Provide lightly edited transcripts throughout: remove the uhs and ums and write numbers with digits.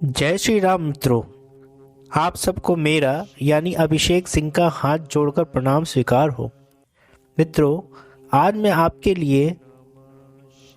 जय श्री राम मित्रों। आप सबको मेरा यानी अभिषेक सिंह का हाथ जोड़कर प्रणाम स्वीकार हो। मित्रों, आज मैं आपके लिए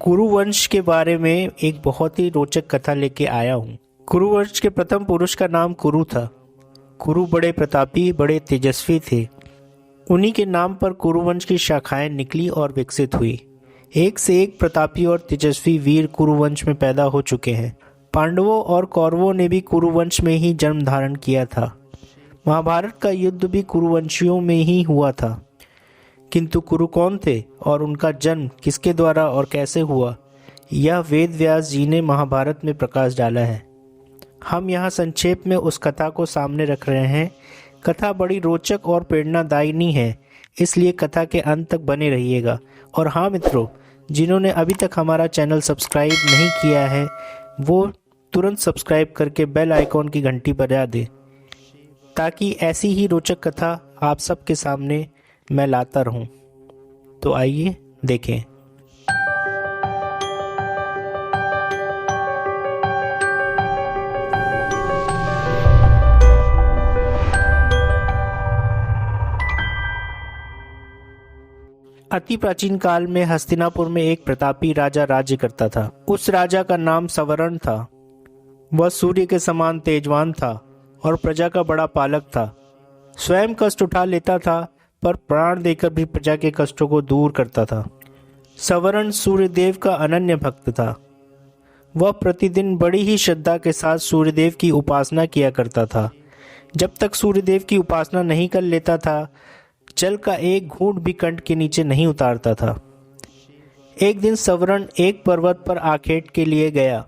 कुरुवंश के बारे में एक बहुत ही रोचक कथा लेके आया हूँ। कुरुवंश के प्रथम पुरुष का नाम कुरु था। कुरु बड़े प्रतापी, बड़े तेजस्वी थे। उन्हीं के नाम पर कुरुवंश की शाखाएं निकली और विकसित हुई। एक से एक प्रतापी और तेजस्वी वीर कुरुवंश में पैदा हो चुके हैं। पांडवों और कौरवों ने भी कुरुवंश में ही जन्म धारण किया था। महाभारत का युद्ध भी कुरुवंशियों में ही हुआ था। किंतु कुरु कौन थे और उनका जन्म किसके द्वारा और कैसे हुआ, यह वेद व्यास जी ने महाभारत में प्रकाश डाला है। हम यहाँ संक्षेप में उस कथा को सामने रख रहे हैं। कथा बड़ी रोचक और प्रेरणादायिनी है, इसलिए कथा के अंत तक बने रहिएगा। और हाँ मित्रों, जिन्होंने अभी तक हमारा चैनल सब्सक्राइब नहीं किया है वो तुरंत सब्सक्राइब करके बेल आइकॉन की घंटी बजा दें, ताकि ऐसी ही रोचक कथा आप सबके सामने मैं लाता रहूं। तो आइए देखें। अति प्राचीन काल में हस्तिनापुर में एक प्रतापी राजा राज्य करता था। उस राजा का नाम सवर्ण था। वह सूर्य के समान तेजवान था और प्रजा का बड़ा पालक था। स्वयं कष्ट उठा लेता था, पर प्राण देकर भी प्रजा के कष्टों को दूर करता था। सवर्ण सूर्यदेव का अनन्य भक्त था। वह प्रतिदिन बड़ी ही श्रद्धा के साथ सूर्यदेव की उपासना किया करता था। जब तक सूर्यदेव की उपासना नहीं कर लेता था, जल का एक घूंट भी कंठ के नीचे नहीं उतारता था। एक दिन सवर्ण एक पर्वत पर आखेट के लिए गया।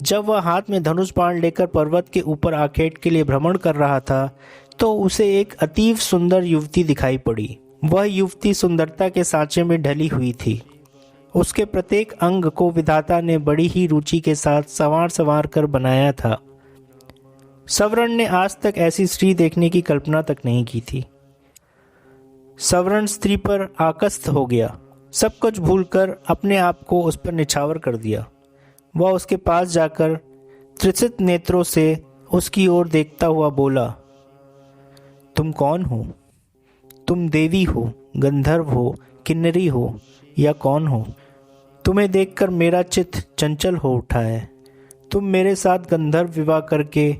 जब वह हाथ में धनुष बाण लेकर पर्वत के ऊपर आखेट के लिए भ्रमण कर रहा था, तो उसे एक अतीव सुंदर युवती दिखाई पड़ी। वह युवती सुंदरता के सांचे में ढली हुई थी। उसके प्रत्येक अंग को विधाता ने बड़ी ही रुचि के साथ संवार संवार कर बनाया था। सवर्ण ने आज तक ऐसी स्त्री देखने की कल्पना तक नहीं की थी। सवर्ण स्त्री पर आकस्त हो गया। सब कुछ भूलकर अपने आप को उस पर निछावर कर दिया। वह उसके पास जाकर त्रिषित नेत्रों से उसकी ओर देखता हुआ बोला, तुम कौन हो? तुम देवी हो, गंधर्व हो, किन्नरी हो या कौन हो? तुम्हें देखकर मेरा चित्त चंचल हो उठा है। तुम मेरे साथ गंधर्व विवाह करके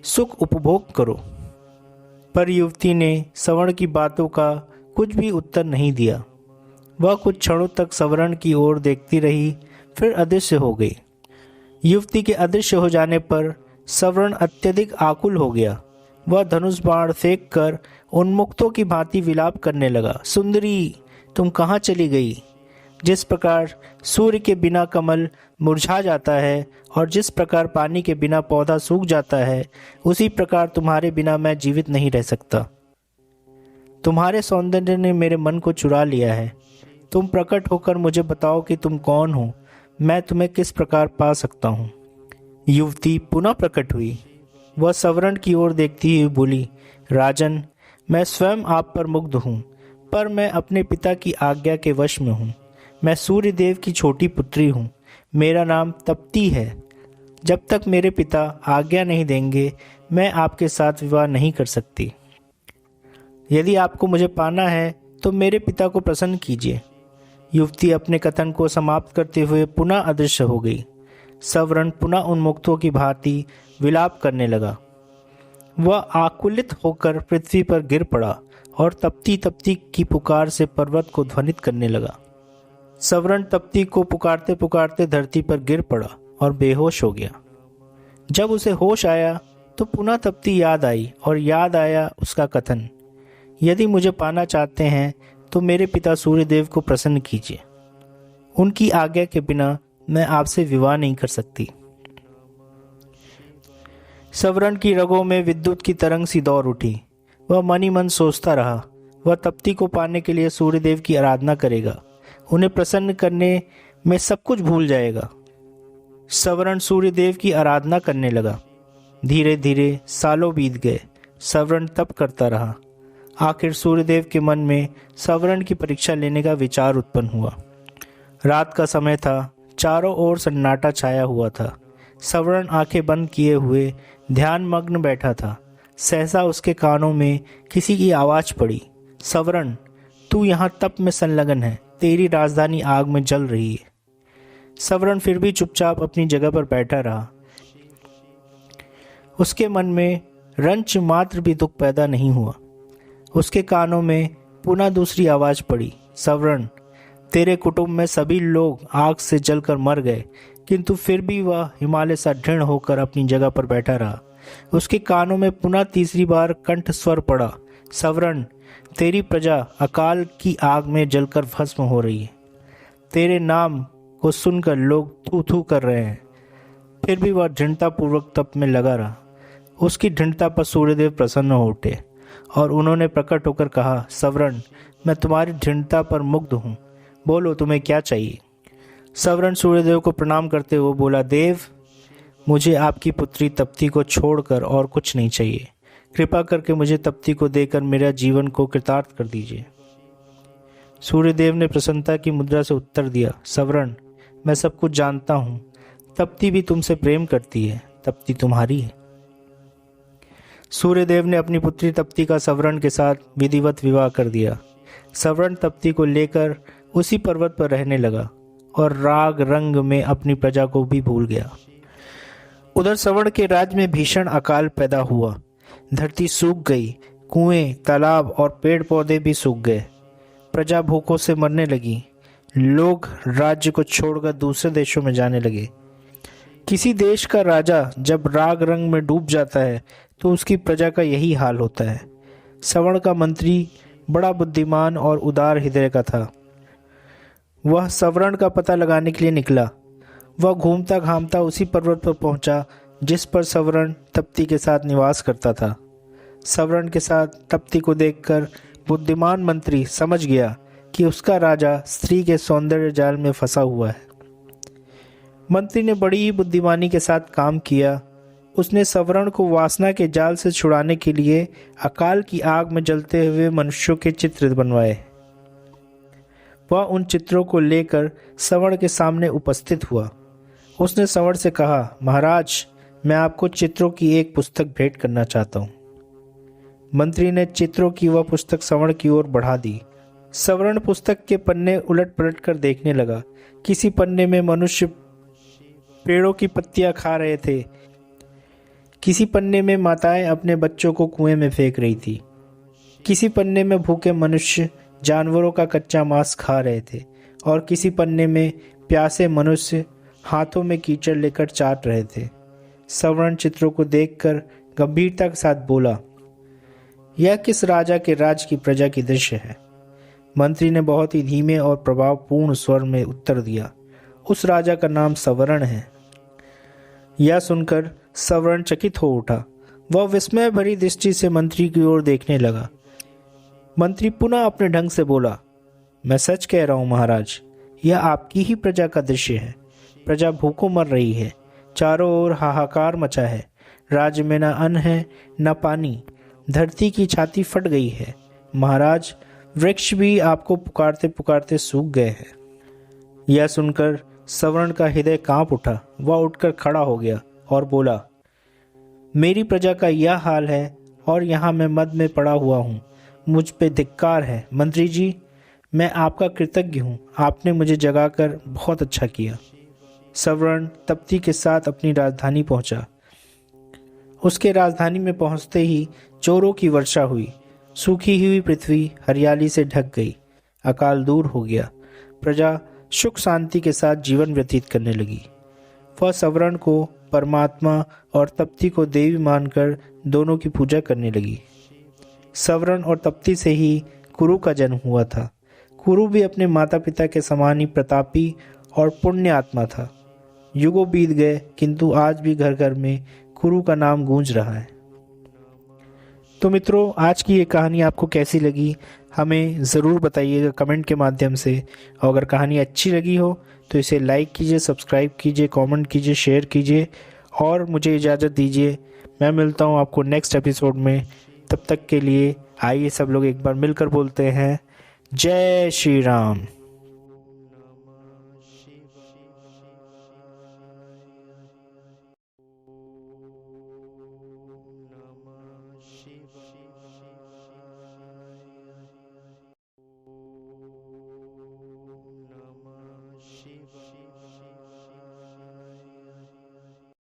सुख उपभोग करो। पर युवती ने सवर्ण की बातों का कुछ भी उत्तर नहीं दिया। वह कुछ क्षणों तक सवर्ण की ओर देखती रही, फिर अदृश्य हो गई। युवती के अदृश्य हो जाने पर सवर्ण अत्यधिक आकुल हो गया। वह धनुष बाण फेंक कर उन्मुक्तों की भांति विलाप करने लगा, सुंदरी तुम कहाँ चली गई? जिस प्रकार सूर्य के बिना कमल मुरझा जाता है और जिस प्रकार पानी के बिना पौधा सूख जाता है, उसी प्रकार तुम्हारे बिना मैं जीवित नहीं रह सकता। तुम्हारे सौंदर्य ने मेरे मन को चुरा लिया है। तुम प्रकट होकर मुझे बताओ कि तुम कौन हो, मैं तुम्हें किस प्रकार पा सकता हूँ। युवती पुनः प्रकट हुई। वह सवर्ण की ओर देखती हुई बोली, राजन, मैं स्वयं आप पर मुग्ध हूँ, पर मैं अपने पिता की आज्ञा के वश में हूँ। मैं सूर्यदेव की छोटी पुत्री हूँ। मेरा नाम तप्ती है। जब तक मेरे पिता आज्ञा नहीं देंगे, मैं आपके साथ विवाह नहीं कर सकती। यदि आपको मुझे पाना है तो मेरे पिता को प्रसन्न कीजिए। युवती अपने कथन को समाप्त करते हुए पुनः अदृश्य हो गई। सवर्ण पुनः उन्मुक्तों की भांति विलाप करने लगा। वह आकुलित होकर पृथ्वी पर गिर पड़ा और तप्ती तप्ती की पुकार से पर्वत को ध्वनित करने लगा। सवर्ण तप्ती को पुकारते पुकारते धरती पर गिर पड़ा और बेहोश हो गया। जब उसे होश आया तो पुनः तप्ती याद आई और याद आया उसका कथन, यदि मुझे पाना चाहते हैं तो मेरे पिता सूर्यदेव को प्रसन्न कीजिए। उनकी आज्ञा के बिना मैं आपसे विवाह नहीं कर सकती। सवर्ण की रगों में विद्युत की तरंग सी दौड़ उठी। वह मन ही मन सोचता रहा। वह तप्ती को पाने के लिए सूर्यदेव की आराधना करेगा। उन्हें प्रसन्न करने में सब कुछ भूल जाएगा। सवर्ण सूर्यदेव की आराधना करने लगा। धीरे धीरे सालों बीत गए। सवर्ण तप करता रहा। आखिर सूर्यदेव के मन में सवर्ण की परीक्षा लेने का विचार उत्पन्न हुआ। रात का समय था। चारों ओर सन्नाटा छाया हुआ था। सवर्ण आंखें बंद किए हुए ध्यान मग्न बैठा था। सहसा उसके कानों में किसी की आवाज पड़ी, सवर्ण, तू यहाँ तप में संलग्न है, तेरी राजधानी आग में जल रही है। सवर्ण फिर भी चुपचाप अपनी जगह पर बैठा रहा। उसके मन में रंच मात्र भी दुख पैदा नहीं हुआ। उसके कानों में पुनः दूसरी आवाज पड़ी, सवर्ण, तेरे कुटुंब में सभी लोग आग से जलकर मर गए, किंतु फिर भी वह हिमालय सा दृढ़ होकर अपनी जगह पर बैठा रहा। उसके कानों में पुनः तीसरी बार कंठ स्वर पड़ा, सवर्ण, तेरी प्रजा अकाल की आग में जलकर भस्म हो रही है। तेरे नाम को सुनकर लोग थू थू कर रहे हैं। फिर भी वह दृढ़तापूर्वक तप में लगा रहा। उसकी दृढ़ता पर सूर्यदेव प्रसन्न हो उठे और उन्होंने प्रकट होकर कहा, सवर्ण, मैं तुम्हारी दृढ़ता पर मुग्ध हूँ, बोलो तुम्हें क्या चाहिए। सवर्ण सूर्यदेव को प्रणाम करते हुए बोला, देव, मुझे आपकी पुत्री तप्ती को छोड़कर और कुछ नहीं चाहिए। कृपा करके मुझे तप्ती को देकर मेरा जीवन को कृतार्थ कर दीजिए। सूर्यदेव ने प्रसन्नता की मुद्रा से उत्तर दिया, सवर्ण, मैं सब कुछ जानता हूँ। तप्ती भी तुमसे प्रेम करती है, तप्ती तुम्हारी है। सूर्यदेव ने अपनी पुत्री तप्ती का सवर्ण के साथ विधिवत विवाह कर दिया। सवर्ण तप्ती को लेकर उसी पर्वत पर रहने लगा और राग रंग में अपनी प्रजा को भी भूल गया। उधर सवर्ण के राज्य में भीषण अकाल पैदा हुआ। धरती सूख गई, कुएं, तालाब और पेड़ पौधे भी सूख गए। प्रजा भूखों से मरने लगी। लोग राज्य को छोड़कर दूसरे देशों में जाने लगे। किसी देश का राजा जब राग रंग में डूब जाता है तो उसकी प्रजा का यही हाल होता है। सवर्ण का मंत्री बड़ा बुद्धिमान और उदार हृदय का था। वह सवर्ण का पता लगाने के लिए निकला। वह घूमता घामता उसी पर्वत पर पहुंचा जिस पर सवर्ण तप्ती के साथ निवास करता था। सवर्ण के साथ तप्ती को देखकर बुद्धिमान मंत्री समझ गया कि उसका राजा स्त्री के सौंदर्य जाल में फंसा हुआ है। मंत्री ने बड़ी ही बुद्धिमानी के साथ काम किया। उसने सवर्ण को वासना के जाल से छुड़ाने के लिए अकाल की आग में जलते हुए मनुष्यों के चित्र बनवाए। वह उन चित्रों को लेकर सवर्ण के सामने उपस्थित हुआ। उसने सवर्ण से कहा, महाराज, मैं आपको चित्रों की एक पुस्तक भेंट करना चाहता हूँ। मंत्री ने चित्रों की वह पुस्तक सवर्ण की ओर बढ़ा दी। सवर्ण पुस्तक के पन्ने उलट पलट कर देखने लगा। किसी पन्ने में मनुष्य पेड़ों की पत्तियां खा रहे थे, किसी पन्ने में माताएं अपने बच्चों को कुएं में फेंक रही थी, किसी पन्ने में भूखे मनुष्य जानवरों का कच्चा मांस खा रहे थे और किसी पन्ने में प्यासे मनुष्य हाथों में कीचड़ लेकर चाट रहे थे। सवर्ण चित्रों को देखकर गंभीरता के साथ बोला, यह किस राजा के राज की प्रजा की दृश्य है। मंत्री ने बहुत ही धीमे और प्रभावपूर्ण स्वर में उत्तर दिया, उस राजा का नाम सवर्ण है। यह सुनकर सवर्ण चकित हो उठा। वह विस्मय भरी दृष्टि से मंत्री की ओर देखने लगा। मंत्री पुनः अपने ढंग से बोला, मैं सच कह रहा हूं महाराज, यह आपकी ही प्रजा का दृश्य है। प्रजा भूखों मर रही है, चारों ओर हाहाकार मचा है। राज्य में न अन्न है न पानी, धरती की छाती फट गई है। महाराज, वृक्ष भी आपको पुकारते पुकारते सूख गए हैं। यह सुनकर सवर्ण का हृदय कांप उठा। वह उठकर खड़ा हो गया और बोला, मेरी प्रजा का यह हाल है और यहाँ मैं मद में पड़ा हुआ हूँ। मुझ पे धिक्कार है। मंत्री जी, मैं आपका कृतज्ञ हूँ। आपने मुझे जगाकर बहुत अच्छा किया। सवर्ण तप्ती के साथ अपनी राजधानी पहुंचा। उसके राजधानी में पहुंचते ही चोरों की वर्षा हुई। सूखी हुई पृथ्वी हरियाली से ढक गई। अकाल दूर हो गया। प्रजा सुख शांति के साथ जीवन व्यतीत करने लगी। वह सवर्ण को परमात्मा और तप्ती को देवी मानकर दोनों की पूजा करने लगी। सवर्ण और तप्ती से ही कुरु का जन्म हुआ था। कुरु भी अपने माता पिता के समान ही प्रतापी और पुण्य आत्मा था। युगों बीत गए, किंतु आज भी घर घर में कुरु का नाम गूंज रहा है। तो मित्रों, आज की ये कहानी आपको कैसी लगी हमें ज़रूर बताइएगा कमेंट के माध्यम से। और अगर कहानी अच्छी लगी हो तो इसे लाइक कीजिए, सब्सक्राइब कीजिए, कमेंट कीजिए, शेयर कीजिए और मुझे इजाज़त दीजिए। मैं मिलता हूँ आपको नेक्स्ट एपिसोड में। तब तक के लिए आइए सब लोग एक बार मिलकर बोलते हैं, जय श्री राम। शिव